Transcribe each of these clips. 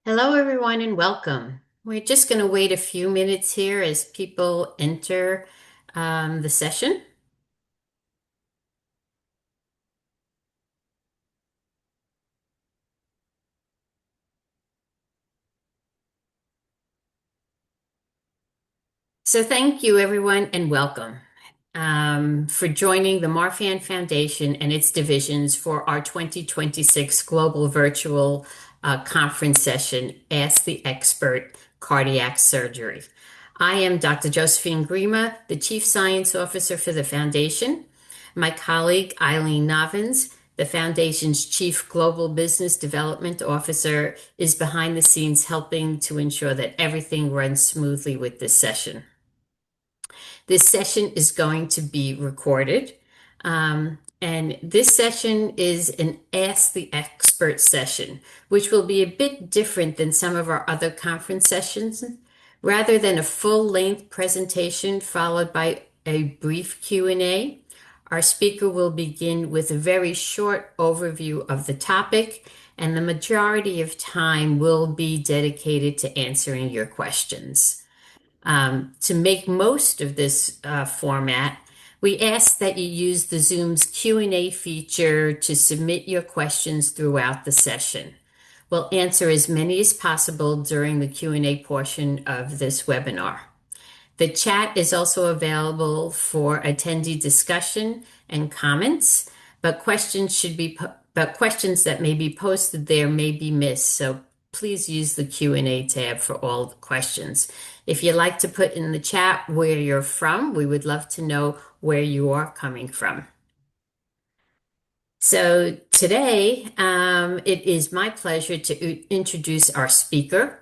Hello, everyone, and welcome. We're just going to wait a few minutes here as people enter the session. So thank you, everyone, and welcome for joining the Marfan Foundation and its divisions for our 2026 Global Virtual Conference session, Ask the Expert Cardiac Surgery. I am Dr. Josephine Grima, the Chief Science Officer for the Foundation. My colleague, Eileen Novins, the Foundation's Chief Global Business Development Officer, is behind the scenes helping to ensure that everything runs smoothly with this session. This session is going to be recorded. And this session is an Ask the Expert session, which will be a bit different than some of our other conference sessions. Rather than a full-length presentation followed by a brief Q&A, our speaker will begin with a very short overview of the topic, and the majority of time will be dedicated to answering your questions. To make most of this format, we ask that you use the Zoom's Q&A feature to submit your questions throughout the session. We'll answer as many as possible during the Q&A portion of this webinar. The chat is also available for attendee discussion and comments, but questions that may be posted there may be missed, so please use the Q&A tab for all the questions. If you'd like to put in the chat where you're from, we would love to know where you are coming from. So today, it is my pleasure to introduce our speaker.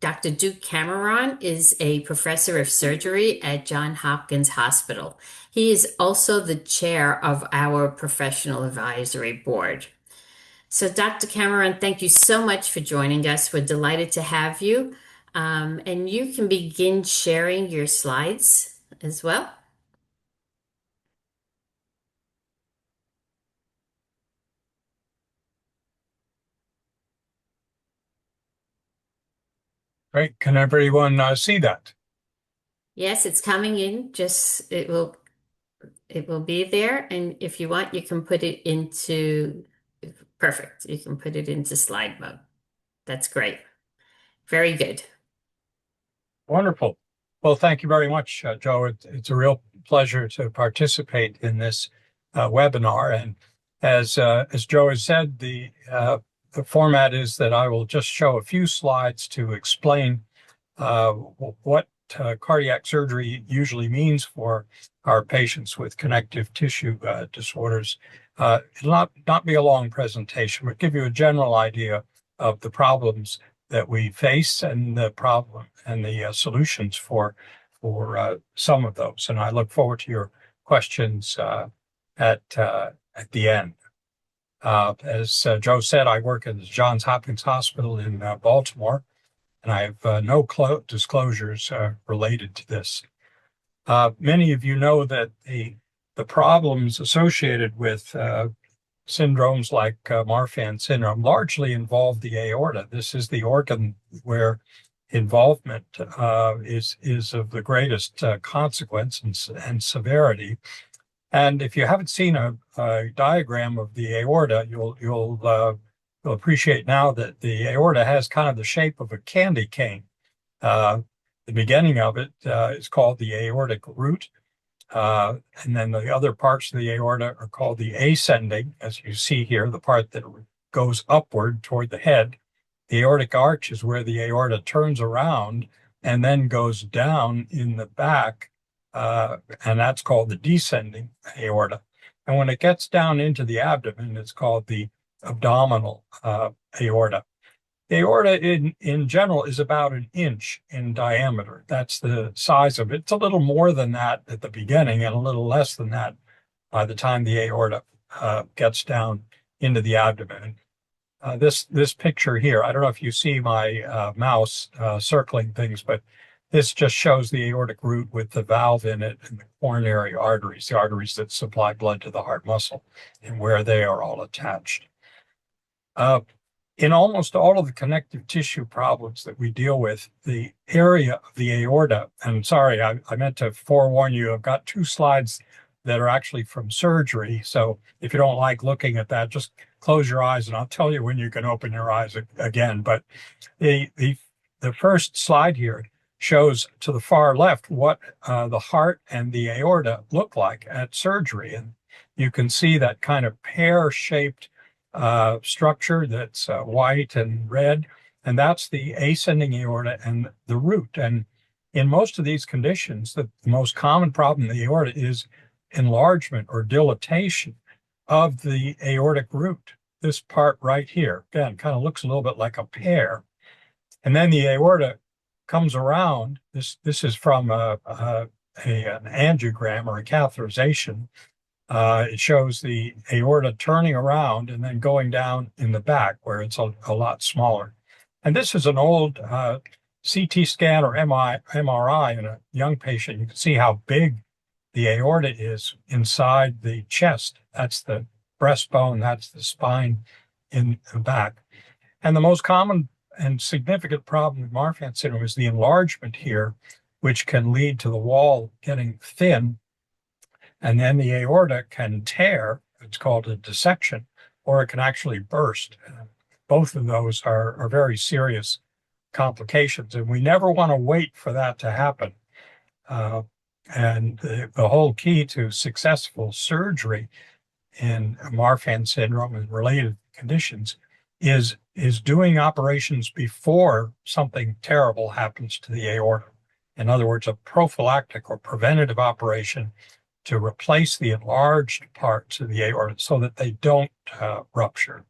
Dr. Duke Cameron is a professor of surgery at Johns Hopkins Hospital. He is also the chair of our professional advisory board. So, Dr. Cameron, thank you so much for joining us. We're delighted to have you. And you can begin sharing your slides as well. Great. Can everyone see that? Yes, it's coming in. It will be there. And if you want, you can put it into perfect. You can put it into slide mode. That's great. Very good. Wonderful. Well, thank you very much, Joe. It's a real pleasure to participate in this webinar. And as Joe has said, the format is that I will just show a few slides to explain what cardiac surgery usually means for our patients with connective tissue disorders. It'll not be a long presentation, but give you a general idea of the problems that we face and the problem and the solutions for some of those. And I look forward to your questions at the end. As Joe said, I work at the Johns Hopkins Hospital in Baltimore, and I have no disclosures related to this. Many of you know that the problems associated with syndromes like Marfan syndrome largely involve the aorta. This is the organ where involvement is of the greatest consequence and severity. And if you haven't seen a diagram of the aorta, you'll appreciate now that the aorta has kind of the shape of a candy cane. The beginning of it is called the aortic root. And then the other parts of the aorta are called the ascending, as you see here, the part that goes upward toward the head. The aortic arch is where the aorta turns around and then goes down in the back, and that's called the descending aorta. And when it gets down into the abdomen, it's called the abdominal aorta. The aorta in general is about an inch in diameter. That's the size of it. It's a little more than that at the beginning and a little less than that by the time the aorta gets down into the abdomen. This picture here, I don't know if you see my mouse circling things, but this just shows the aortic root with the valve in it and the coronary arteries, the arteries that supply blood to the heart muscle and where they are all attached. In almost all of the connective tissue problems that we deal with, the area of the aorta, and sorry, I meant to forewarn you, I've got two slides that are actually from surgery. So if you don't like looking at that, just close your eyes and I'll tell you when you can open your eyes again. But the, the, the first slide here shows to the far left what the heart and the aorta look like at surgery. And you can see that kind of pear-shaped structure that's white and red, and that's the ascending aorta and the root. And in most of these conditions, the most common problem in the aorta is enlargement or dilatation of the aortic root. This part right here, again, kind of looks a little bit like a pear. And then the aorta comes around. This is from an angiogram or a catheterization. It shows the aorta turning around and then going down in the back where it's a lot smaller. And this is an old CT scan or MRI in a young patient. You can see how big the aorta is inside the chest. That's the breastbone, that's the spine in the back. And the most common and significant problem with Marfan syndrome is the enlargement here, which can lead to the wall getting thin. And then the aorta can tear, it's called a dissection, or it can actually burst. Both of those are very serious complications, and we never want to wait for that to happen. And the whole key to successful surgery in Marfan syndrome and related conditions is doing operations before something terrible happens to the aorta. In other words, a prophylactic or preventative operation to replace the enlarged parts of the aorta so that they don't rupture.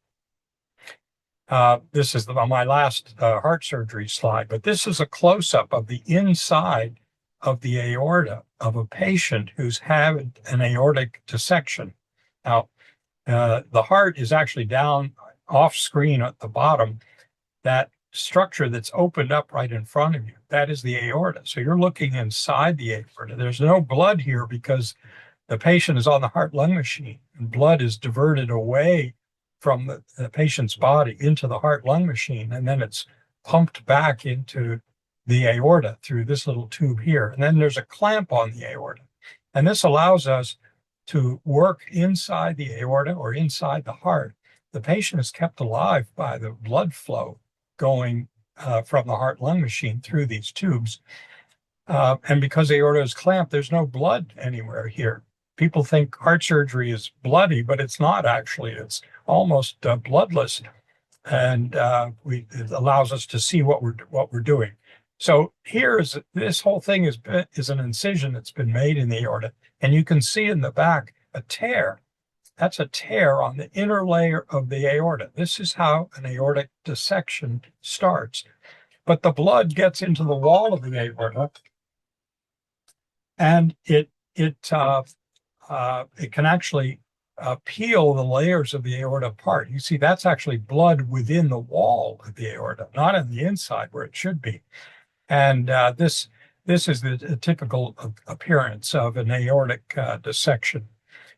This is my last heart surgery slide, but this is a close-up of the inside of the aorta of a patient who's had an aortic dissection. Now, the heart is actually down off screen at the bottom. That structure that's opened up right in front of you, that is the aorta. So you're looking inside the aorta. There's no blood here because the patient is on the heart-lung machine, and blood is diverted away from the patient's body into the heart-lung machine, and then it's pumped back into the aorta through this little tube here. And then there's a clamp on the aorta. And this allows us to work inside the aorta or inside the heart. The patient is kept alive by the blood flow going from the heart-lung machine through these tubes. And because the aorta is clamped, there's no blood anywhere here. People think heart surgery is bloody, but it's not actually. It's almost bloodless, and it allows us to see what we're doing. So this whole thing is an incision that's been made in the aorta, and you can see in the back a tear. That's a tear on the inner layer of the aorta. This is how an aortic dissection starts. But the blood gets into the wall of the aorta, and it can actually peel the layers of the aorta apart. You see, that's actually blood within the wall of the aorta, not on the inside where it should be. And this is the typical appearance of an aortic dissection.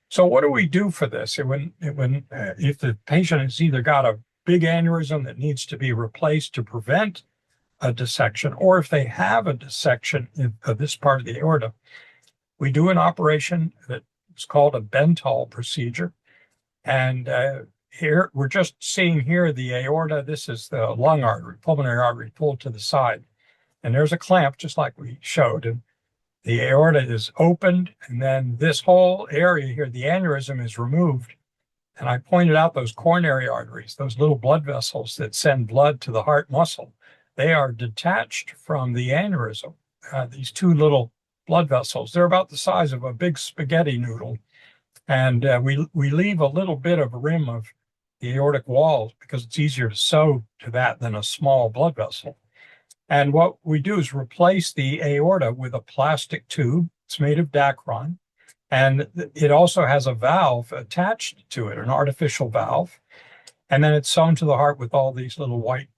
So what do we do for this? If the patient has either got a big aneurysm that needs to be replaced to prevent a dissection, or if they have a dissection of this part of the aorta, we do an operation that's called a Bentall procedure. And here we're just seeing here the aorta. This is the lung artery, pulmonary artery pulled to the side. And there's a clamp just like we showed. And the aorta is opened, and then this whole area here, the aneurysm, is removed. And I pointed out those coronary arteries, those little blood vessels that send blood to the heart muscle. They are detached from the aneurysm. These two little blood vessels, they're about the size of a big spaghetti noodle. And we leave a little bit of a rim of the aortic wall because it's easier to sew to that than a small blood vessel. And what we do is replace the aorta with a plastic tube. It's made of Dacron. And it also has a valve attached to it, an artificial valve. And then it's sewn to the heart with all these little white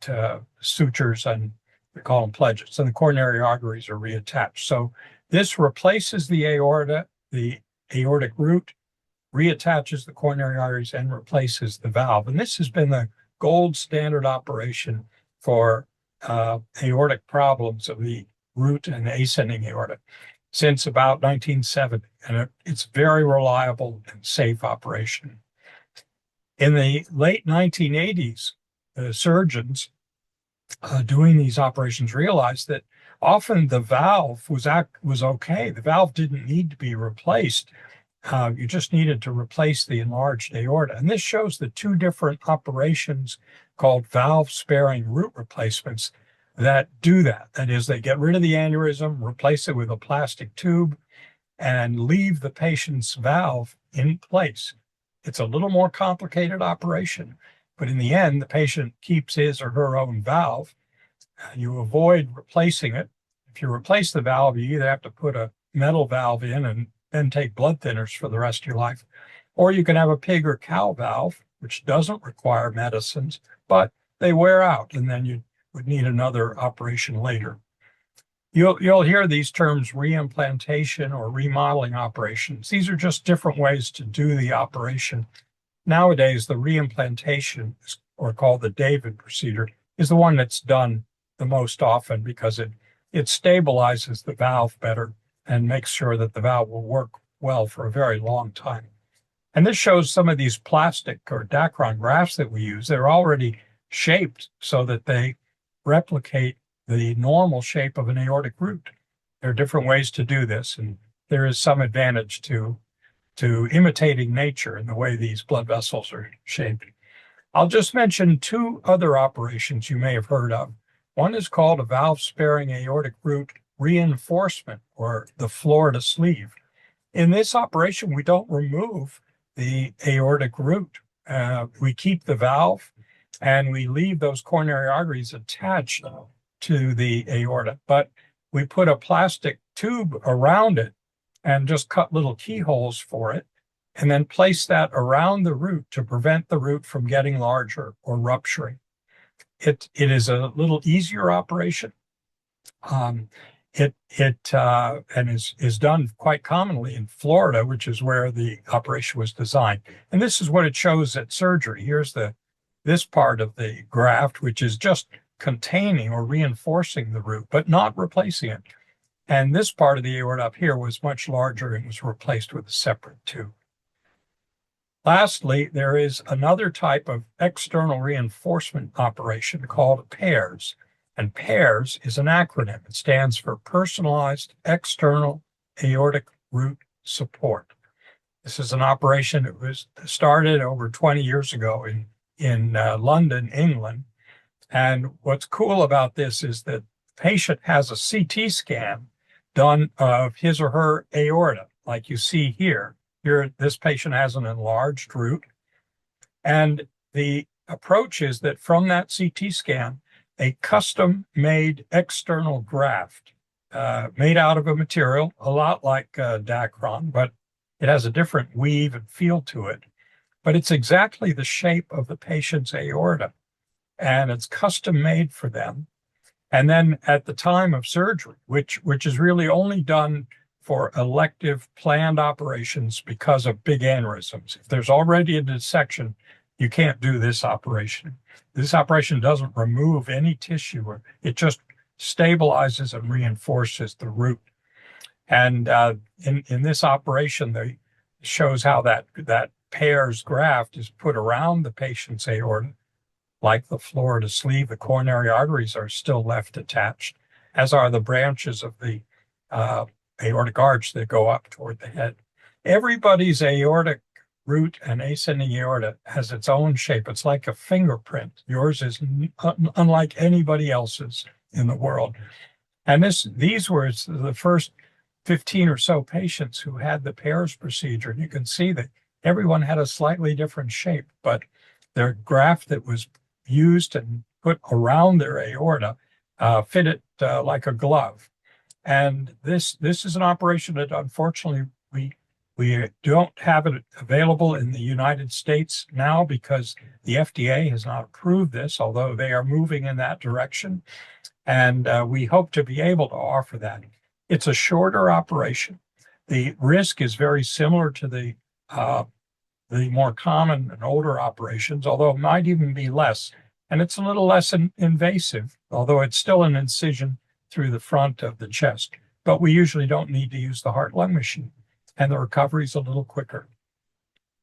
sutures, and we call them pledgets. And the coronary arteries are reattached. So this replaces the aorta, the aortic root, reattaches the coronary arteries, and replaces the valve. And this has been the gold standard operation for aortic problems of the root and ascending aorta since about 1970, and it's very reliable and safe operation. In the late 1980s, the surgeons doing these operations realized that often the valve was okay. The valve didn't need to be replaced. You just needed to replace the enlarged aorta. And this shows the two different operations called valve-sparing root replacements that do that. That is, they get rid of the aneurysm, replace it with a plastic tube, and leave the patient's valve in place. It's a little more complicated operation, but in the end, the patient keeps his or her own valve. You avoid replacing it. If you replace the valve, you either have to put a metal valve in and then take blood thinners for the rest of your life, or you can have a pig or cow valve, which doesn't require medicines, but they wear out, and then you would need another operation later. You'll hear these terms reimplantation or remodeling operations. These are just different ways to do the operation. Nowadays, the reimplantation, or called the David procedure, is the one that's done the most often because it stabilizes the valve better and makes sure that the valve will work well for a very long time. And this shows some of these plastic or Dacron grafts that we use. They're already shaped so that they replicate the normal shape of an aortic root. There are different ways to do this, and there is some advantage to imitating nature in the way these blood vessels are shaped. I'll just mention two other operations you may have heard of. One is called a valve-sparing aortic root reinforcement, or the Florida sleeve. In this operation, we don't remove the aortic root. We keep the valve, and we leave those coronary arteries attached to the aorta, but we put a plastic tube around it and just cut little keyholes for it, and then place that around the root to prevent the root from getting larger or rupturing. It is a little easier operation. It is done quite commonly in Florida, which is where the operation was designed. And this is what it shows at surgery. Here's this part of the graft, which is just containing or reinforcing the root, but not replacing it. And this part of the aorta up here was much larger and was replaced with a separate tube. Lastly, there is another type of external reinforcement operation called PAIRS. And PAIRS is an acronym. It stands for Personalized External Aortic Root Support. This is an operation that was started over 20 years ago in London, England. And what's cool about this is that the patient has a CT scan done of his or her aorta, like you see here. Here, this patient has an enlarged root. And the approach is that from that CT scan, a custom-made external graft made out of a material, a lot like Dacron, but it has a different weave and feel to it. But it's exactly the shape of the patient's aorta, and it's custom-made for them. And then at the time of surgery, which is really only done for elective planned operations because of big aneurysms. If there's already a dissection, you can't do this operation. This operation doesn't remove any tissue. It just stabilizes and reinforces the root. And in this operation, it shows how that PAIRS graft is put around the patient's aorta. Like the Florida sleeve, the coronary arteries are still left attached, as are the branches of the aortic arch that go up toward the head. Everybody's aortic root and ascending aorta has its own shape. It's like a fingerprint. Yours is unlike anybody else's in the world. And these were the first 15 or so patients who had the PAIRS procedure. And you can see that everyone had a slightly different shape, but their graft that was used and put around their aorta fit it like a glove. And this is an operation that unfortunately we don't have it available in the United States now because the FDA has not approved this, although they are moving in that direction. And we hope to be able to offer that. It's a shorter operation. The risk is very similar to the the more common and older operations, although it might even be less. And it's a little less invasive, although it's still an incision through the front of the chest. But we usually don't need to use the heart-lung machine, and the recovery is a little quicker.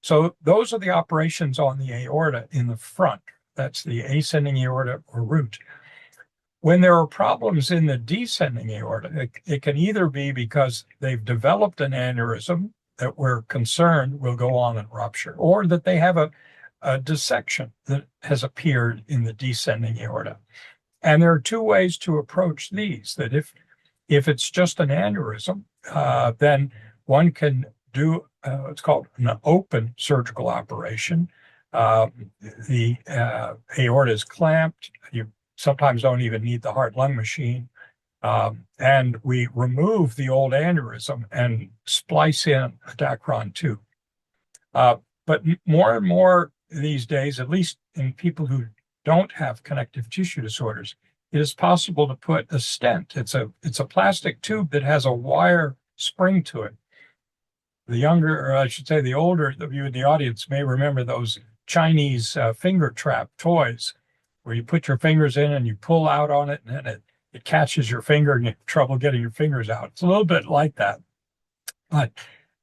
So those are the operations on the aorta in the front. That's the ascending aorta or root. When there are problems in the descending aorta, it can either be because they've developed an aneurysm that we're concerned will go on and rupture, or that they have a dissection that has appeared in the descending aorta. And there are two ways to approach these. That if it's just an aneurysm, then one can do it's called an open surgical operation. The aorta is clamped. You sometimes don't even need the heart-lung machine. And we remove the old aneurysm and splice in a Dacron tube. But more and more these days, at least in people who don't have connective tissue disorders, it is possible to put a stent. It's a plastic tube that has a wire spring to it. The younger, or I should say the older of you in the audience may remember those Chinese finger trap toys where you put your fingers in and you pull out on it, and then it catches your finger and you have trouble getting your fingers out. It's a little bit like that. But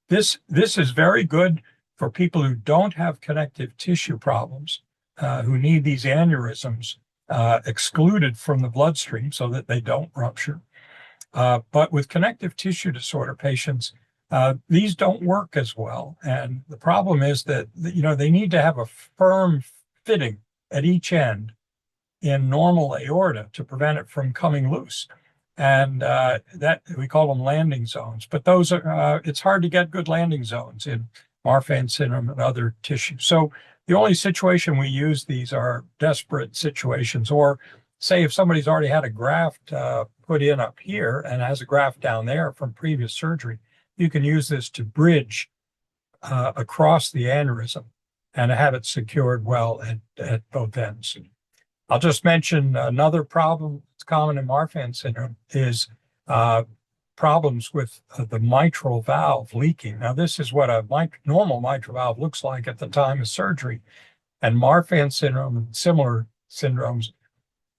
this is very good for people who don't have connective tissue problems, who need these aneurysms excluded from the bloodstream so that they don't rupture. But with connective tissue disorder patients, these don't work as well. And the problem is that, they need to have a firm fitting at each end in normal aorta to prevent it from coming loose. And that we call them landing zones. But those are, it's hard to get good landing zones in Marfan syndrome and other tissues. So the only situation we use these are desperate situations, or say if somebody's already had a graft put in up here and has a graft down there from previous surgery, you can use this to bridge across the aneurysm and have it secured well at both ends. I'll just mention another problem that's common in Marfan syndrome is problems with the mitral valve leaking. Now, this is what a normal mitral valve looks like at the time of surgery. And Marfan syndrome and similar syndromes,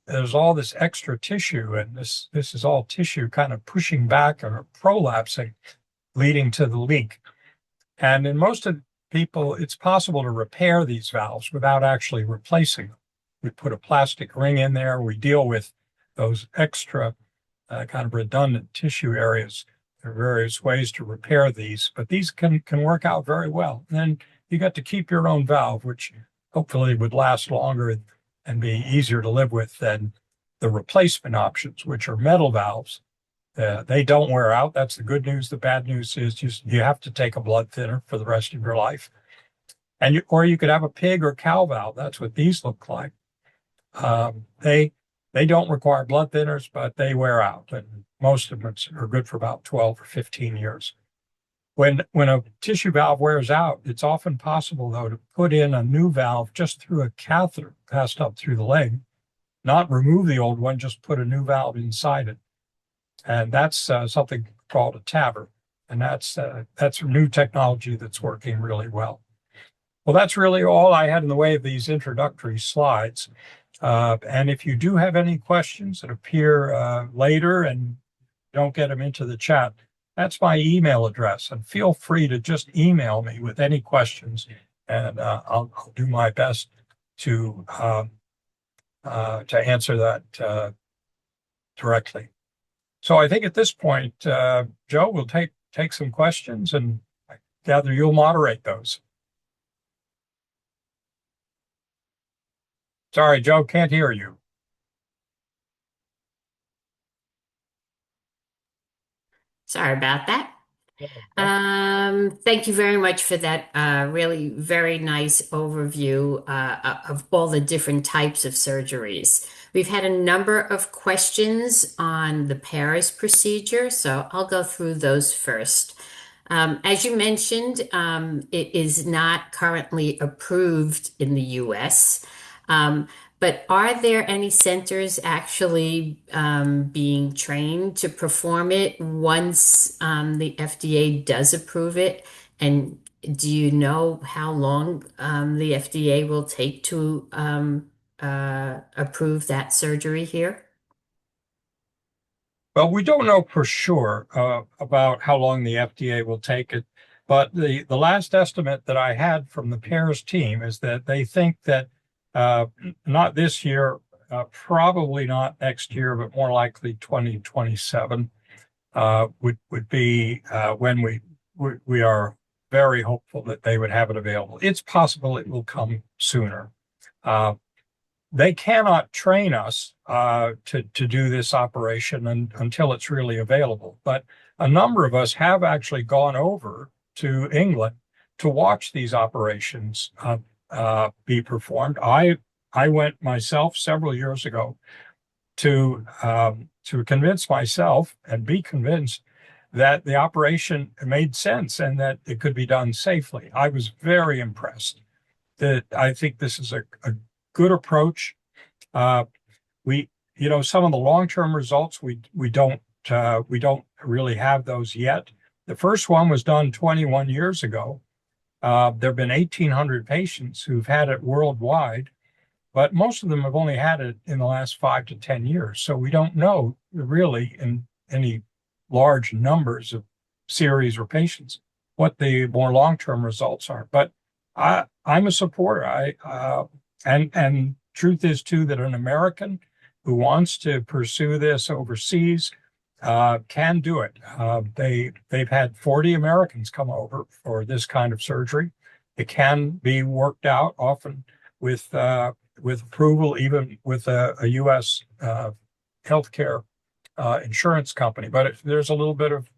there's all this extra tissue, and this is all tissue kind of pushing back or prolapsing, leading to the leak. And in most of people, it's possible to repair these valves without actually replacing them. We put a plastic ring in there. We deal with those extra kind of redundant tissue areas. There are various ways to repair these, but these can work out very well. And then you get to keep your own valve, which hopefully would last longer and be easier to live with than the replacement options, which are metal valves. They don't wear out. That's the good news. The bad news is you have to take a blood thinner for the rest of your life. And or you could have a pig or cow valve. That's what these look like. They don't require blood thinners, but they wear out, and most of them are good for about 12 or 15 years. When a tissue valve wears out, it's often possible, though, to put in a new valve just through a catheter passed up through the leg, not remove the old one, just put a new valve inside it. And that's something called a TAVR, and that's new technology that's working really well. Well, that's really all I had in the way of these introductory slides. And if you do have any questions that appear later and don't get them into the chat, that's my email address. And feel free to just email me with any questions, and I'll do my best to answer that directly. So I think at this point, Joe, we'll take some questions, and I gather you'll moderate those. Sorry, Joe, can't hear you. Sorry about that. Thank you very much for that really very nice overview of all the different types of surgeries. We've had a number of questions on the Paris procedure, so I'll go through those first. As you mentioned, it is not currently approved in the US. But are there any centers actually being trained to perform it once the FDA does approve it? And Do you know how long the FDA will take to approve that surgery here? Well, we don't know for sure about how long the FDA will take it, but the last estimate that I had from the PAIRS team is that they think that uh, not this year, probably not next year, but more likely 2027 would be when we are very hopeful that they would have it available. It's possible it will come sooner. Uh, they cannot train us to do this operation until it's really available. But a number of us have actually gone over to England to watch these operations be performed. I went myself several years ago to convince myself and be convinced that the operation made sense and that it could be done safely. I was very impressed. That I think this is a good approach. Uh, we, some of the long-term results we don't really have those yet. The first one was done 21 years ago. There have been 1,800 patients who've had it worldwide, but most of them have only had it in the last 5 to 10 years. So we don't know really in any large numbers of series or patients what the more long-term results are. But I'm a supporter. And truth is too that an American who wants to pursue this overseas can do it. They've had 40 Americans come over for this kind of surgery. It can be worked out often with approval, even with a U.S. Healthcare insurance company. But there's a little bit of,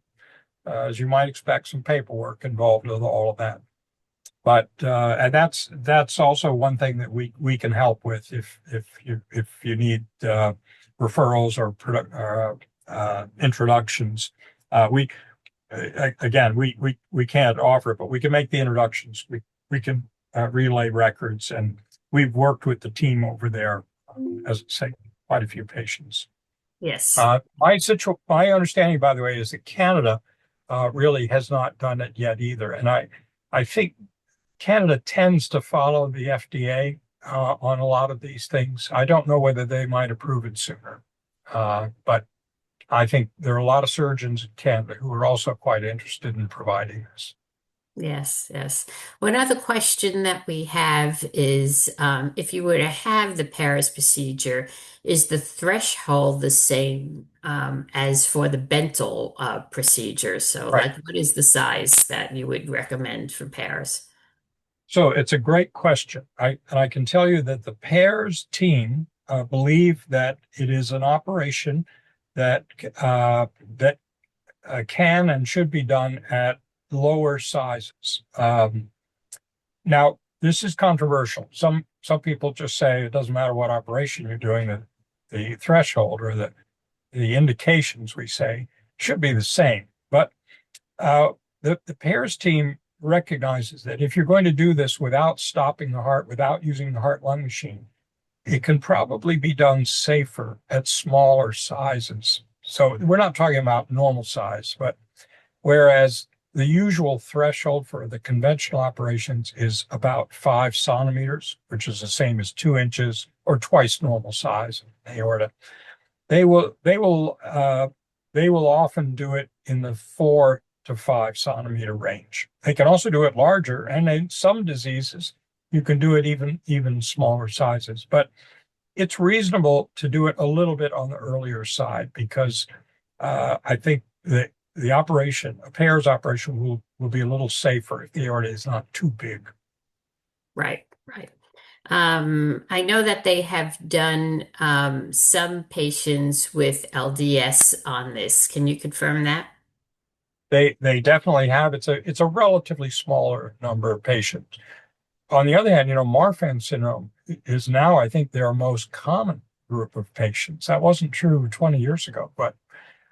as you might expect, some paperwork involved with all of that. But and that's also one thing that we can help with if you need referrals or introductions. We again we can't offer it, but we can make the introductions. We can relay records, and we've worked with the team over there, as I say, quite a few patients. Yes. My understanding, by the way, is that Canada really has not done it yet either, and I think Canada tends to follow the FDA on a lot of these things. I don't know whether they might approve it sooner, but I think there are a lot of surgeons in Canada who are also quite interested in providing this. Yes, yes. One other question that we have is if you were to have the Paris procedure, is the threshold the same as for the Bentel procedure? So, Right. like, what is the size that you would recommend for Paris? So it's a great question. I can tell you that the pairs team believe that it is an operation that that can and should be done at lower sizes. Now, this is controversial. Some people just say it doesn't matter what operation you're doing, the threshold or the indications we say should be the same. But uh, the pairs team recognizes that if you're going to do this without stopping the heart, without using the heart lung machine, it can probably be done safer at smaller sizes. So we're not talking about normal size, but whereas the usual threshold for the conventional operations is about 5 centimeters, which is the same as 2 inches or twice normal size in the aorta. They will they will they will often do it in the 4 to 5 centimeter range. They can also do it larger, and in some diseases you can do it even smaller sizes. But it's reasonable to do it a little bit on the earlier side because I think that the operation, a pairs operation, will be a little safer if the aorta is not too big. Right, right. I know that they have done some patients with LDS on this. Can you confirm that? They definitely have. It's a relatively smaller number of patients. On the other hand, Marfan syndrome is now, I think, their most common group of patients. That wasn't true 20 years ago, but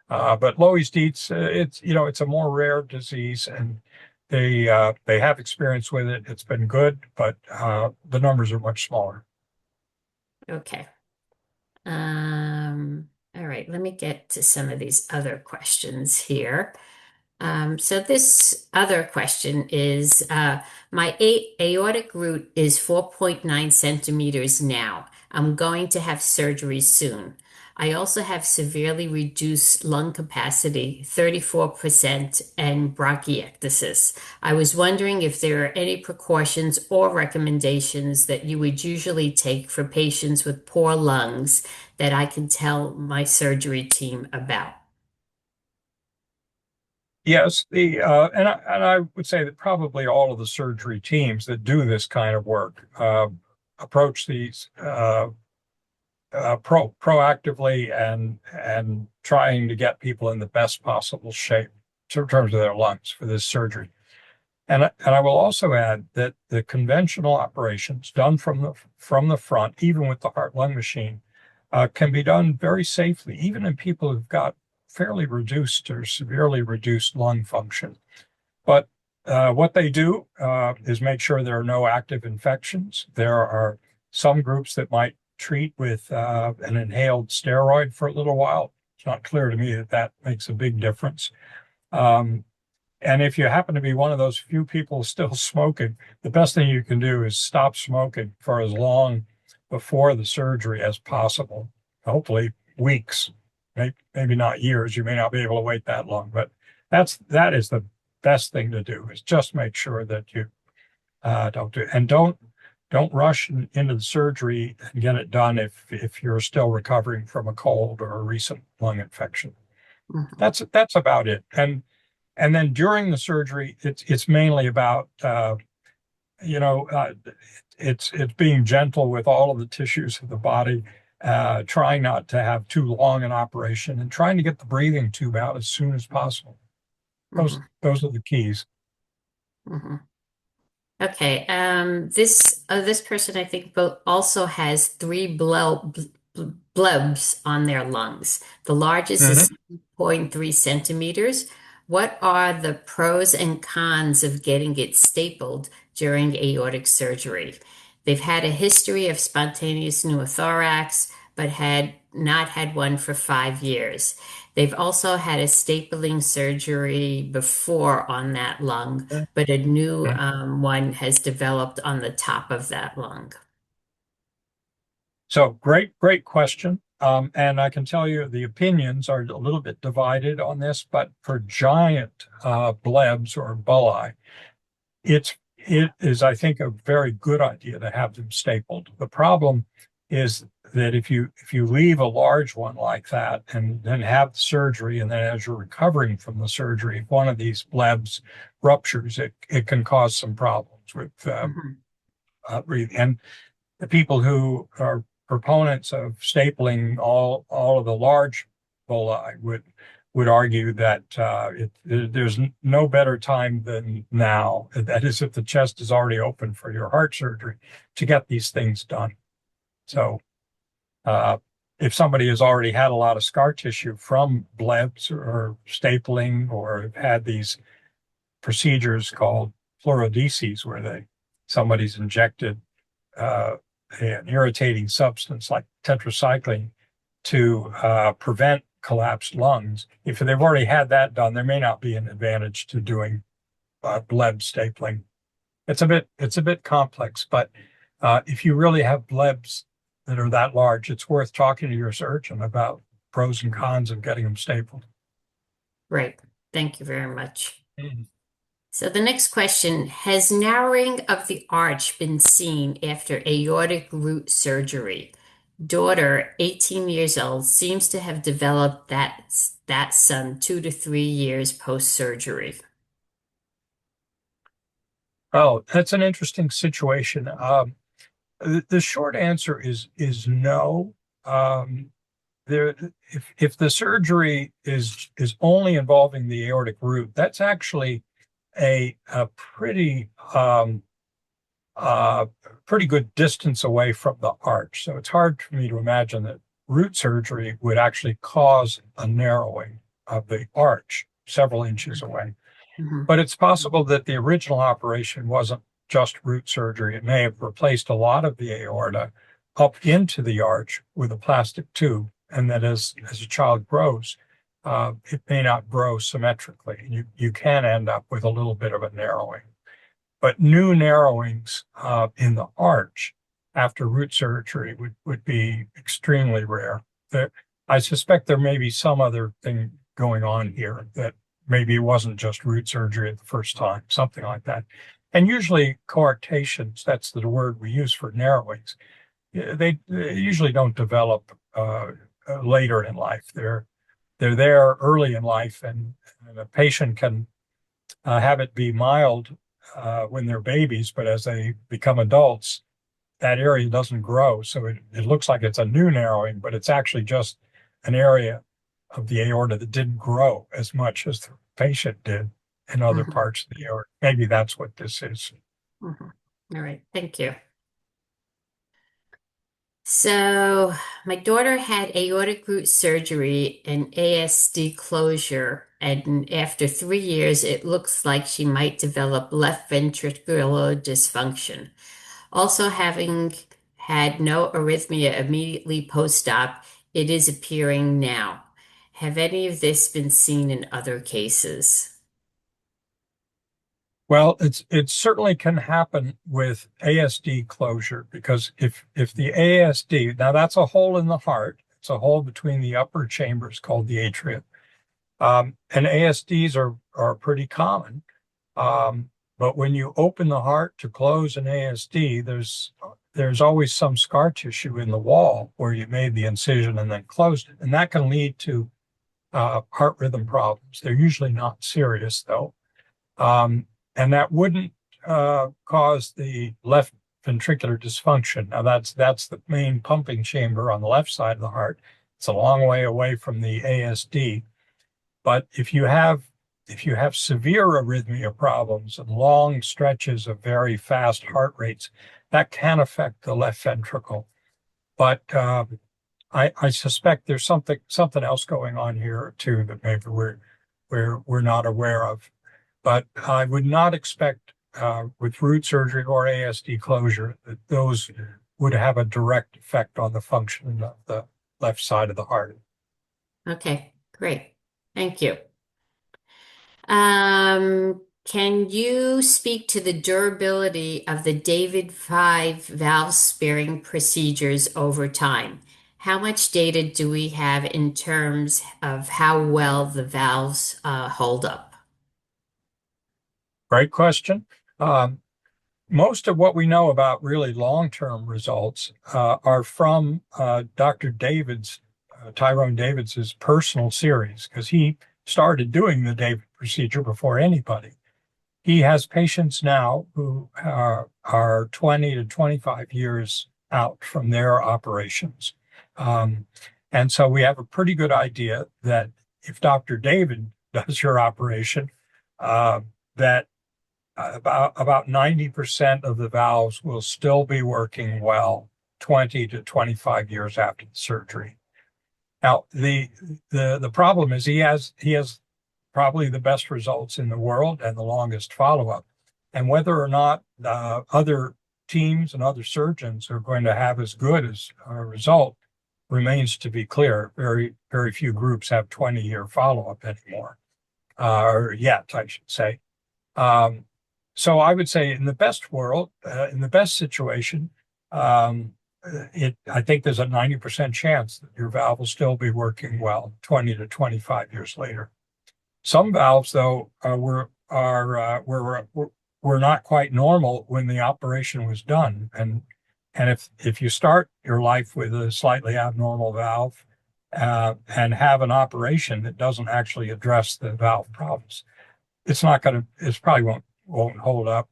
Loeys Dietz, it's a more rare disease, and they have experience with it. It's been good, but the numbers are much smaller. Okay. All right, let me get to some of these other questions here. So this other question is, my aortic root is 4.9 centimeters now. I'm going to have surgery soon. I also have severely reduced lung capacity, 34%, and bronchiectasis. I was wondering if there are any precautions or recommendations that you would usually take for patients with poor lungs that I can tell my surgery team about. Yes, and I would say that probably all of the surgery teams that do this kind of work approach these proactively and trying to get people in the best possible shape in terms of their lungs for this surgery. And I will also add that the conventional operations done from the front, even with the heart-lung machine, can be done very safely, even in people who've got fairly reduced or severely reduced lung function. But what they do is make sure there are no active infections. There are some groups that might treat with an inhaled steroid for a little while. It's not clear to me that that makes a big difference. Um, and if you happen to be one of those few people still smoking, the best thing you can do is stop smoking for as long before the surgery as possible. Hopefully weeks, maybe not years. You may not be able to wait that long, but that is the best thing to do is just make sure that you don't do it. And don't rush into the surgery and get it done if you're still recovering from a cold or a recent lung infection. Mhm, That's about it. And then during the surgery, it's mainly about you know uh, it's being gentle with all of the tissues of the body, trying not to have too long an operation, and trying to get the breathing tube out as soon as possible. mhm, Those are the keys. mhm. Okay. This person I think also has three blebs on their lungs. The largest is Mhm. 0.3 centimeters. What are the pros and cons of getting it stapled during aortic surgery? They've had a history of spontaneous pneumothorax, but had not had one for 5 years. They've also had a stapling surgery before on that lung, but a new one has developed on the top of that lung. So great question. And I can tell you the opinions are a little bit divided on this, but for giant blebs or bulli, it is, I think, a very good idea to have them stapled. The problem is that if you leave a large one like that and then have the surgery, and then as you're recovering from the surgery, if one of these blebs ruptures, it can cause some problems with Mhm, breathing. And the people who are proponents of stapling all of the large villi would argue that there's no better time than now. That is, if the chest is already open for your heart surgery, to get these things done. So, uh, if somebody has already had a lot of scar tissue from blebs or stapling, or have had these procedures called fluorodecies, where somebody's injected uh, an irritating substance like tetracycline to prevent collapsed lungs. If they've already had that done, there may not be an advantage to doing bleb stapling. It's a bit complex, but if you really have blebs that are that large, it's worth talking to your surgeon about pros and cons of getting them stapled. Right. Thank you very much. Mhm. So the next question, has narrowing of the arch been seen after aortic root surgery? Daughter, 18 years old, seems to have developed that son 2 to 3 years post-surgery. Oh, that's an interesting situation. The short answer is no. Um, there, if the surgery is only involving the aortic root, that's actually a uh, pretty good distance away from the arch. So it's hard for me to imagine that root surgery would actually cause a narrowing of the arch several inches away. Mhm, But it's possible that the original operation wasn't just root surgery. It may have replaced a lot of the aorta up into the arch with a plastic tube. And that as a child grows, it may not grow symmetrically. You can end up with a little bit of a narrowing. But new narrowings in the arch after root surgery would be extremely rare. There, I suspect there may be some other thing going on here, that maybe it wasn't just root surgery at the first time, something like that. And usually coarctations, that's the word we use for narrowings, they usually don't develop later in life. They're there early in life, and a patient can have it be mild when they're babies, but as they become adults, that area doesn't grow. So it looks like it's a new narrowing, but it's actually just an area of the aorta that didn't grow as much as the patient did in other Mhm, parts of the aorta. Maybe that's what this is. mhm. All right, thank you. So, my daughter had aortic root surgery and ASD closure, and after 3 years, it looks like she might develop left ventricular dysfunction. Also, having had no arrhythmia immediately post-op, it is appearing now. Have any of this been seen in other cases? Well, it certainly can happen with ASD closure, because if the ASD, now that's a hole in the heart, it's a hole between the upper chambers called the atria. And ASDs are pretty common. Um, but when you open the heart to close an ASD, there's always some scar tissue in the wall where you made the incision and then closed it, and that can lead to heart rhythm problems. They're usually not serious though, and that wouldn't cause the left ventricular dysfunction. Now that's the main pumping chamber on the left side of the heart. It's a long way away from the ASD. But if you have severe arrhythmia problems and long stretches of very fast heart rates, that can affect the left ventricle. But I suspect there's something else going on here too that maybe we're not aware of. But I would not expect with root surgery or ASD closure that those would have a direct effect on the function of the left side of the heart. Okay, great. Thank you. Can you speak to the durability of the David 5 valve sparing procedures over time? How much data do we have in terms of how well the valves hold up? Great question. Um, Most of what we know about really long-term results are from Tyrone Davids's personal series, because he started doing the David procedure before anybody. He has patients now who are 20 to 25 years out from their operations. Um, and so we have a pretty good idea that if Dr. David does your operation, uh, that about 90% of the valves will still be working well 20 to 25 years after the surgery. Now, the problem is he has probably the best results in the world and the longest follow-up. And whether or not other teams and other surgeons are going to have as good as a result remains to be clear. Very, very few groups have 20-year follow-up anymore, or yet, I should say. Um, so I would say in the best world, in the best situation, um, I think there's a 90% chance that your valve will still be working well 20 to 25 years later. Some valves, though, were not quite normal when the operation was done, and if you start your life with a slightly abnormal valve and have an operation that doesn't actually address the valve problems, it probably won't hold up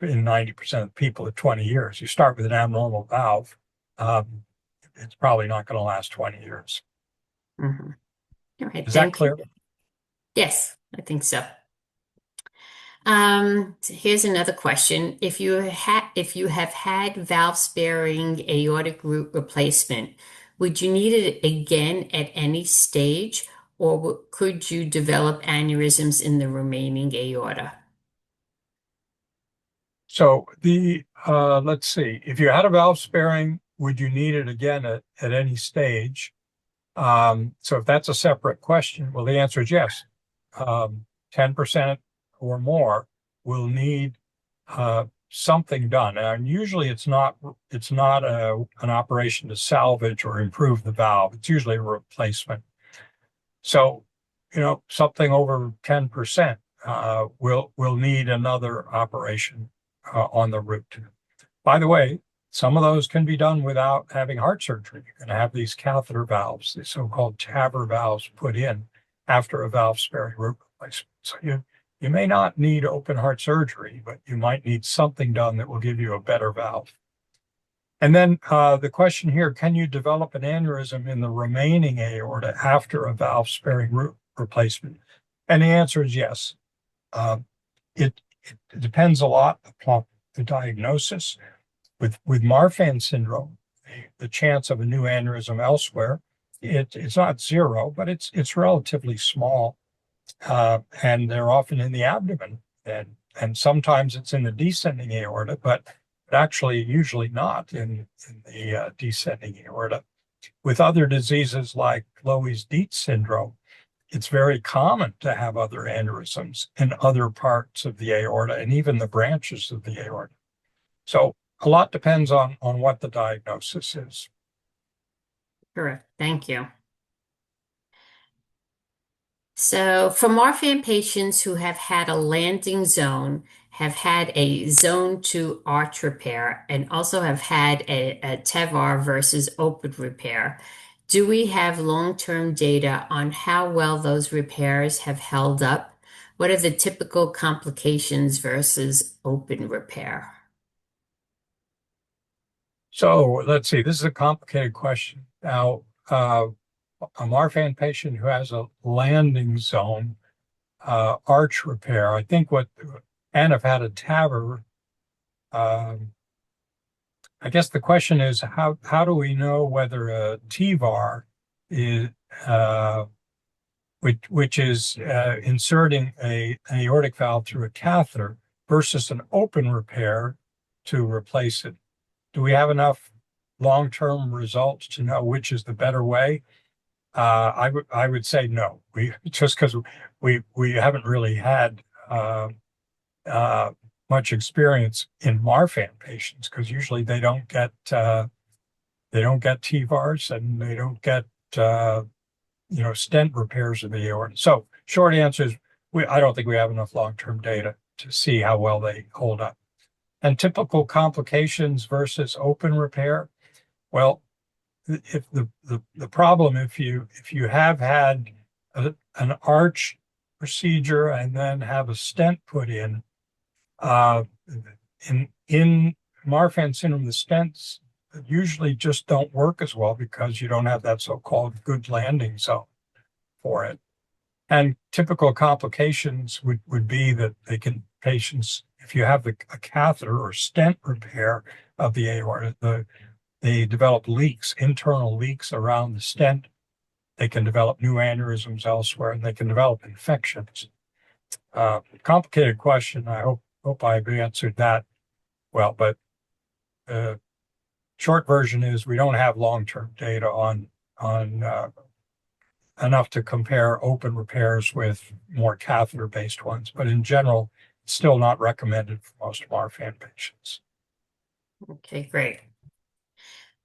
in 90% of people at 20 years. You start with an abnormal valve, um, it's probably not going to last 20 years. Mhm. All right, Is that thank you. clear? Yes, I think so. So here's another question. If you have had valve sparing aortic root replacement, would you need it again at any stage, or could you develop aneurysms in the remaining aorta? So let's see, if you had a valve sparing, would you need it again at any stage? So if that's a separate question, well, the answer is yes. 10% or more will need something done. And usually it's not an operation to salvage or improve the valve. It's usually a replacement. So, something over 10% will need another operation on the root. By the way, some of those can be done without having heart surgery. You're going to have these catheter valves, the so-called TAVR valves, put in after a valve-sparing root replacement. So you may not need open heart surgery, but you might need something done that will give you a better valve. And then the question here, can you develop an aneurysm in the remaining aorta after a valve-sparing root replacement? And the answer is yes. Uh, it, it depends a lot upon the diagnosis. With Marfan syndrome, the chance of a new aneurysm elsewhere, it's not zero, but it's relatively small, and they're often in the abdomen, and sometimes it's in the descending aorta, but actually usually not in the descending aorta. With other diseases like Loeys-Dietz syndrome, it's very common to have other aneurysms in other parts of the aorta and even the branches of the aorta. So a lot depends on what the diagnosis is. Correct. Thank you. So, for Marfan patients who have had a landing zone, have had a zone 2 arch repair, and also have had a TEVAR versus open repair, do we have long-term data on how well those repairs have held up? What are the typical complications versus open repair? So let's see, this is a complicated question. Now, a Marfan patient who has a landing zone arch repair, I think and have had a TAVR, I guess the question is how do we know whether a TVAR is which is inserting an aortic valve through a catheter versus an open repair to replace it? Do we have enough long-term results to know which is the better way? I would say no. We just because we haven't really had uh, much experience in Marfan patients, because usually they don't get TVARs and they don't get stent repairs of the aorta. So short answer is I don't think we have enough long-term data to see how well they hold up. And typical complications versus open repair. Well, if the problem, if you have had an arch procedure and then have a stent put in in Marfan syndrome, the stents usually just don't work as well because you don't have that so-called good landing zone for it. And typical complications would be that patients, if you have a catheter or stent repair of the aorta, they develop leaks, internal leaks around the stent. They can develop new aneurysms elsewhere, and they can develop infections. Complicated question. I hope I've answered that well, but short version is we don't have long-term data on enough to compare open repairs with more catheter-based ones. But in general, it's still not recommended for most Marfan patients. Okay, great.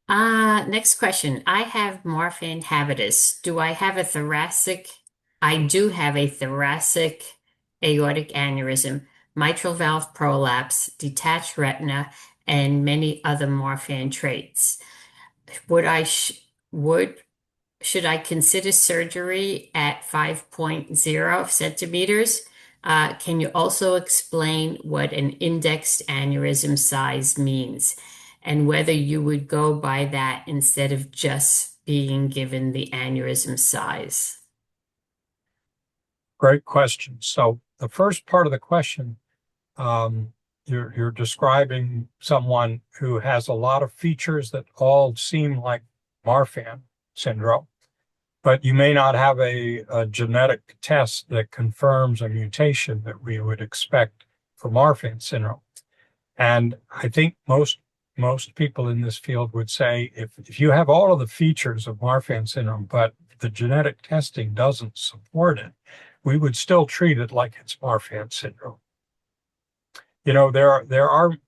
Next question. I have Marfan habitus. I do have a thoracic aortic aneurysm, mitral valve prolapse, detached retina, and many other Marfan traits. Would I sh would Should I consider surgery at 5.0 centimeters? Can you also explain what an indexed aneurysm size means and whether you would go by that instead of just being given the aneurysm size? Great question. So the first part of the question, you're describing someone who has a lot of features that all seem like Marfan syndrome, but you may not have a genetic test that confirms a mutation that we would expect for Marfan syndrome. And I think most most people in this field would say if you have all of the features of Marfan syndrome, but the genetic testing doesn't support it, we would still treat it like it's Marfan syndrome. You know, there are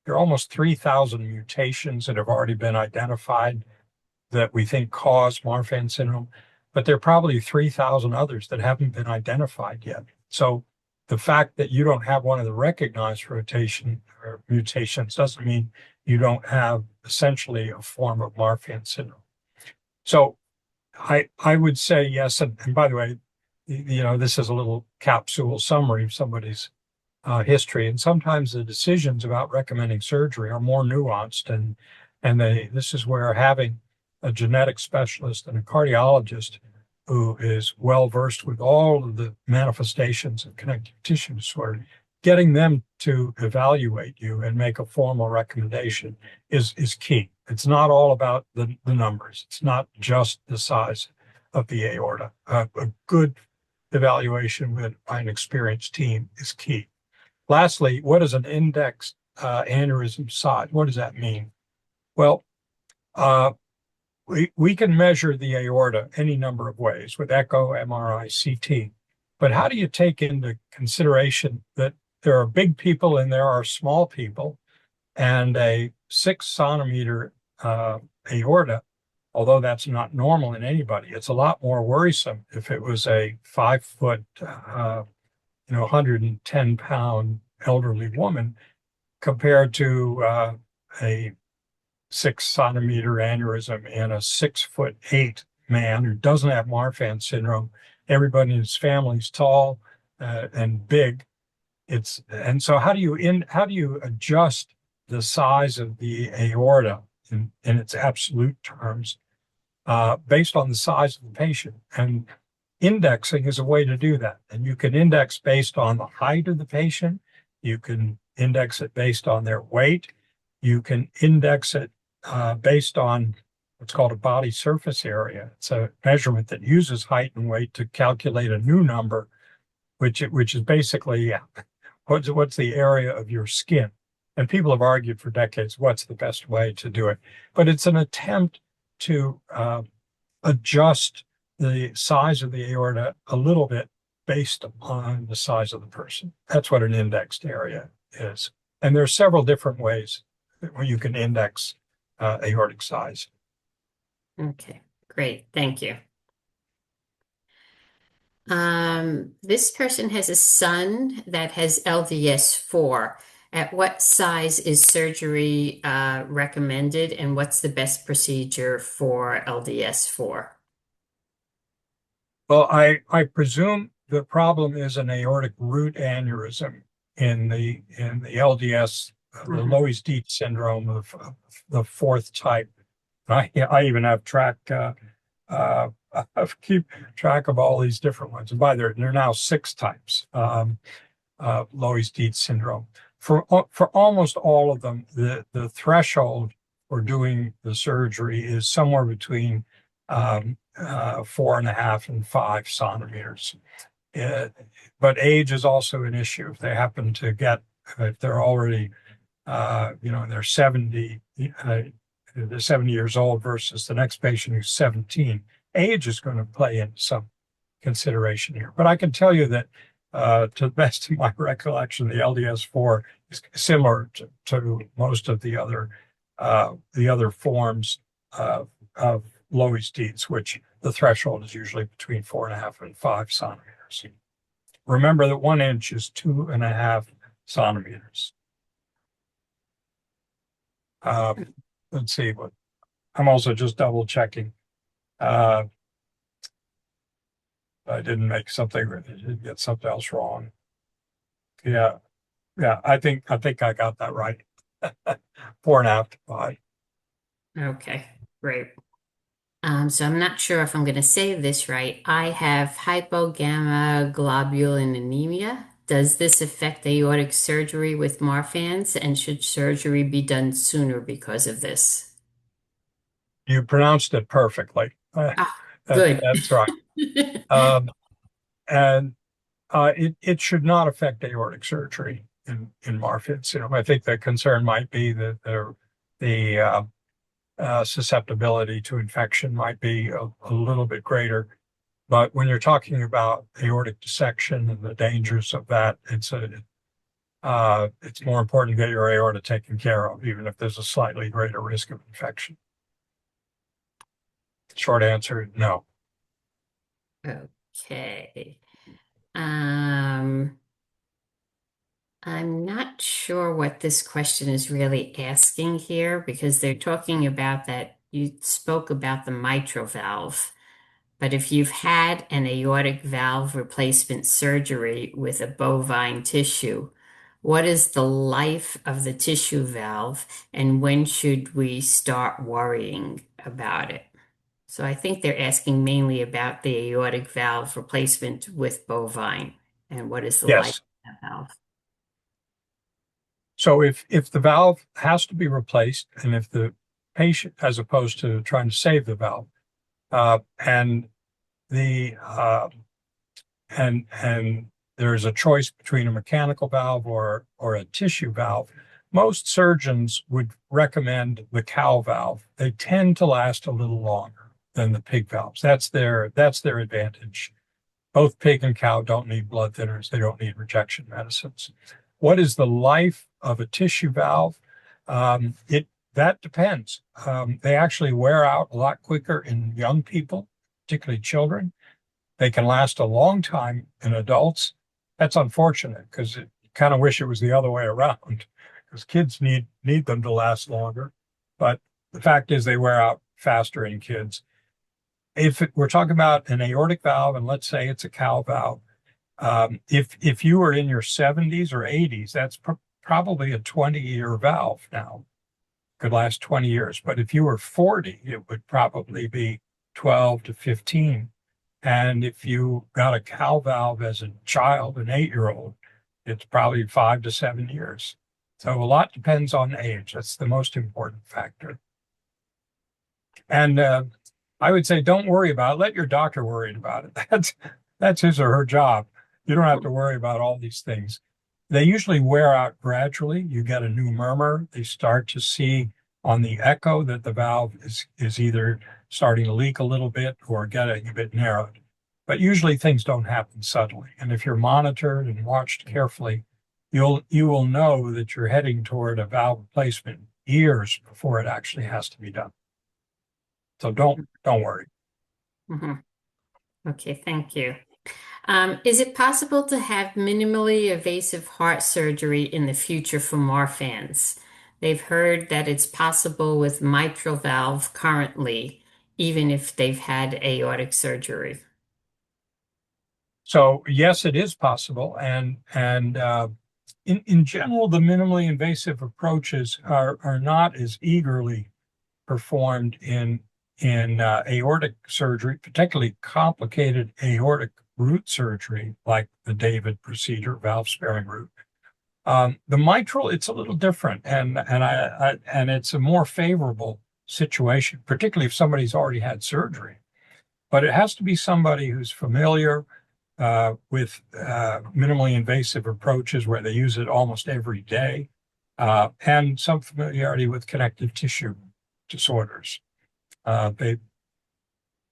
almost 3,000 mutations that have already been identified that we think cause Marfan syndrome, but there are probably 3,000 others that haven't been identified yet. So the fact that you don't have one of the recognized rotation or mutations doesn't mean you don't have essentially a form of Marfan syndrome. So I would say yes. And by the way, this is a little capsule summary of somebody's history. And sometimes the decisions about recommending surgery are more nuanced. And this is where having a genetic specialist and a cardiologist who is well versed with all of the manifestations of connective tissue disorder, getting them to evaluate you and make a formal recommendation is key. It's not all about the numbers. It's not just the size of the aorta. A good evaluation by an experienced team is key. Lastly, what is an index aneurysm size? What does that mean? Well, we can measure the aorta any number of ways with echo, MRI, CT. But how do you take into consideration that there are big people and there are small people, and a 6 centimeter aorta, although that's not normal in anybody, it's a lot more worrisome if it was a 5 foot, 110-pound elderly woman compared to a 6 centimeter aneurysm in a 6'8" man who doesn't have Marfan syndrome. Everybody in his family is tall and big. And so how do you adjust the size of the aorta in its absolute terms based on the size of the patient? And indexing is a way to do that. And you can index based on the height of the patient. You can index it based on their weight. You can index it based on what's called a body surface area. It's a measurement that uses height and weight to calculate a new number, which is basically what's the area of your skin. And people have argued for decades what's the best way to do it. But it's an attempt to adjust the size of the aorta a little bit based on the size of the person. That's what an indexed area is. And there are several different ways where you can index aortic size. Okay, great. Thank you. This person has a son that has LDS4. At what size is surgery recommended, and what's the best procedure for LDS4? Well, I presume the problem is an aortic root aneurysm in the LDS, the Loeys-Dietz syndrome of the fourth type. I even have I keep track of all these different ones. And by there are now 6 types of Loeys-Dietz syndrome. For almost all of them, the threshold for doing the surgery is somewhere between 4.5 and 5 centimeters. But age is also an issue. If they happen to if they're already, they're 70, they're 70 years old versus the next patient who's 17, age is going to play into some consideration here. But I can tell you that to the best of my recollection, the LDS4 is similar to most of the other forms of Loeys-Dietz, which the threshold is usually between 4.5 and 5 centimeters. Remember that 1 inch is 2.5 centimeters. Let's see what I'm also just double checking. I didn't get something else wrong. Yeah. I think I got that right. 4.5 to 5. Okay, great. So I'm not sure if I'm going to say this right. I have hypogammaglobulinemia. Does this affect aortic surgery with Marfan's, and should surgery be done sooner because of this? You pronounced it perfectly. Ah, good. That's right. And it should not affect aortic surgery in Marfan syndrome. I think the concern might be that there the susceptibility to infection might be a little bit greater. But when you're talking about aortic dissection and the dangers of that, it's more important to get your aorta taken care of, even if there's a slightly greater risk of infection. Short answer, no. Okay. Um, I'm not sure what this question is really asking here because they're talking about that you spoke about the mitral valve. But if you've had an aortic valve replacement surgery with a bovine tissue, what is the life of the tissue valve and when should we start worrying about it? So I think they're asking mainly about the aortic valve replacement with bovine and what is the life Yes. of that valve? So if the valve has to be replaced, and if the patient, as opposed to trying to save the valve, and the and there is a choice between a mechanical valve or a tissue valve, most surgeons would recommend the cow valve. They tend to last a little longer than the pig valves. That's their advantage. Both pig and cow don't need blood thinners. They don't need rejection medicines. What is the life of a tissue valve? It That depends. They actually wear out a lot quicker in young people, particularly children. They can last a long time in adults. That's unfortunate because you kind of wish it was the other way around because kids need them to last longer. But the fact is they wear out faster in kids. We're talking about an aortic valve, and let's say it's a cow valve, if you were in your 70s or 80s, that's probably a 20-year valve now. Could last 20 years. But if you were 40, it would probably be 12 to 15. And if you got a cow valve as a child, an 8-year-old, it's probably 5 to 7 years. So a lot depends on age. That's the most important factor. And I would say don't worry about it. Let your doctor worry about it. That's his or her job. You don't have to worry about all these things. They usually wear out gradually. You get a new murmur. They start to see on the echo that the valve is either starting to leak a little bit or getting a bit narrowed. But usually things don't happen suddenly. And if you're monitored and watched carefully, you will know that you're heading toward a valve replacement years before it actually has to be done. So don't worry. Mhm. Okay, thank you. Is it possible to have minimally invasive heart surgery in the future for Marfans? They've heard that it's possible with mitral valve currently, even if they've had aortic surgery. So yes, it is possible, and in general, the minimally invasive approaches are not as eagerly performed in aortic surgery, particularly complicated aortic root surgery like the David procedure, valve sparing root. The mitral, it's a little different, and it's a more favorable situation, particularly if somebody's already had surgery. But it has to be somebody who's familiar with minimally invasive approaches where they use it almost every day, and some familiarity with connective tissue disorders. They,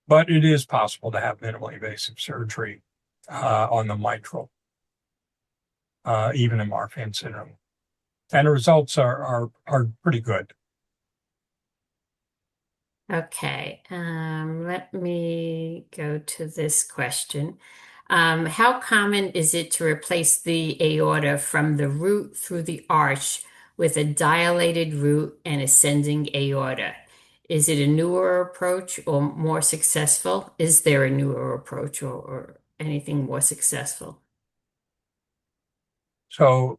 but it is possible to have minimally invasive surgery on the mitral, even in Marfan syndrome, and the results are pretty good. Okay, let me go to this question. How common is it to replace the aorta from the root through the arch with a dilated root and ascending aorta? Is it a newer approach or more successful? Is there a newer approach or anything more successful? So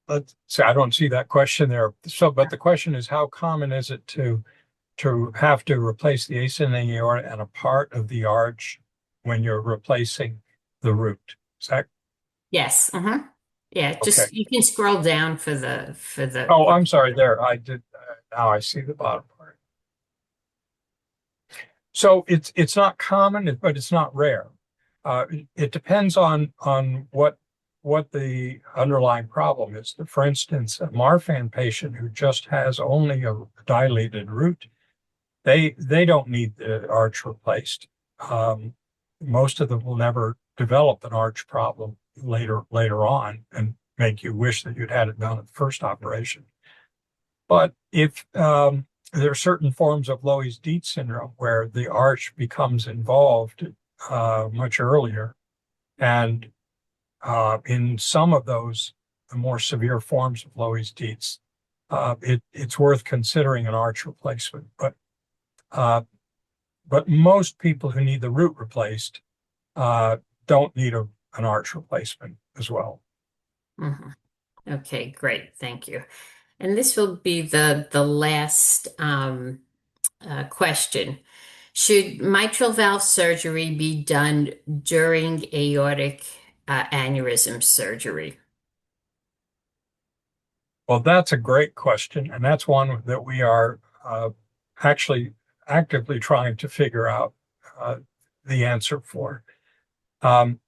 let's see, I don't see that question there. So, but the question is, how common is it to have to replace the ascending aorta and a part of the arch when you're replacing the root? Is that Yes. Uh-huh. Yeah, okay? just you can scroll down for the Oh, I'm question. sorry. There, I did. Now I see the bottom part. So it's not common, but it's not rare. It depends on what. what the underlying problem is. For instance, a Marfan patient who just has only a dilated root, they don't need the arch replaced. Um, Most of them will never develop an arch problem later on and make you wish that you'd had it done at the first operation. But if there are certain forms of Loeys-Dietz syndrome where the arch becomes involved much earlier, and in some of those the more severe forms of Loeys-Dietz, it's worth considering an arch replacement. Uh, but most people who need the root replaced uh, don't need an arch replacement as well. Mhm. Okay, great. Thank you. And this will be the last question. Should mitral valve surgery be done during aortic aneurysm surgery? Well, that's a great question, and that's one that we are actually actively trying to figure out uh, the answer for. Um,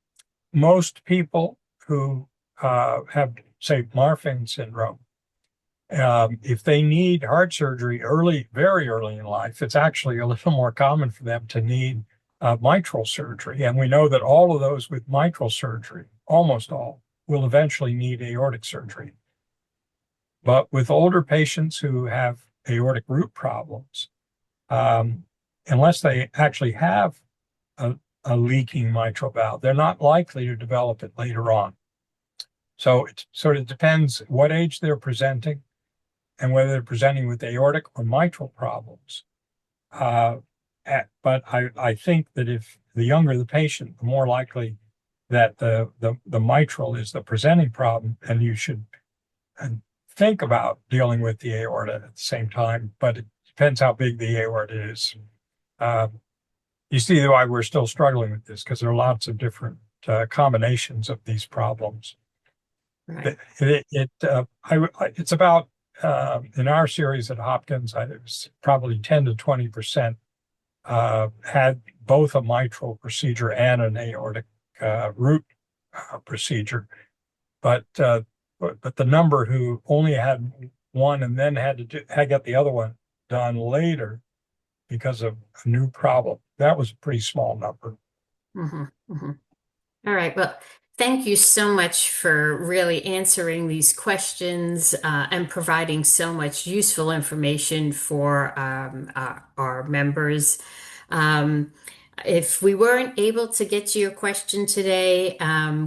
Most people who have, say, Marfan syndrome, if they need heart surgery early, very early in life, it's actually a little more common for them to need mitral surgery. And we know that all of those with mitral surgery, almost all, will eventually need aortic surgery. But with older patients who have aortic root problems, um, unless they actually have a, a leaking mitral valve, they're not likely to develop it later on. So it sort of depends what age they're presenting and whether they're presenting with aortic or mitral problems. Uh, but I think that if the younger the patient, the more likely that the mitral is the presenting problem, and you should think about dealing with the aorta at the same time. But it depends how big the aorta is. Uh, you see why we're still struggling with this, because there are lots of different combinations of these problems. Right. It's about in our series at Hopkins, it was probably 10 to 20% had both a mitral procedure and an aortic root procedure. But but the number who only had one and then had got the other one done later because of a new problem, that was a pretty small number. hmm hmm All right. Well, thank you so much for really answering these questions and providing so much useful information for our members. Um, if we weren't able to get to your question today,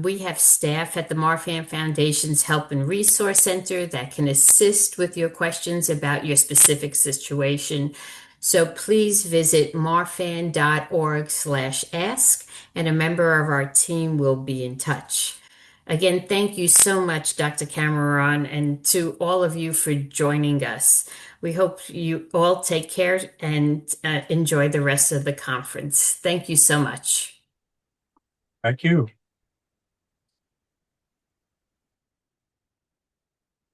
we have staff at the Marfan Foundation's Help and Resource Center that can assist with your questions about your specific situation. So please visit marfan.org/ask and a member of our team will be in touch. Again, thank you so much, Dr. Cameron, and to all of you for joining us. We hope you all take care and enjoy the rest of the conference. Thank you so much. Thank you.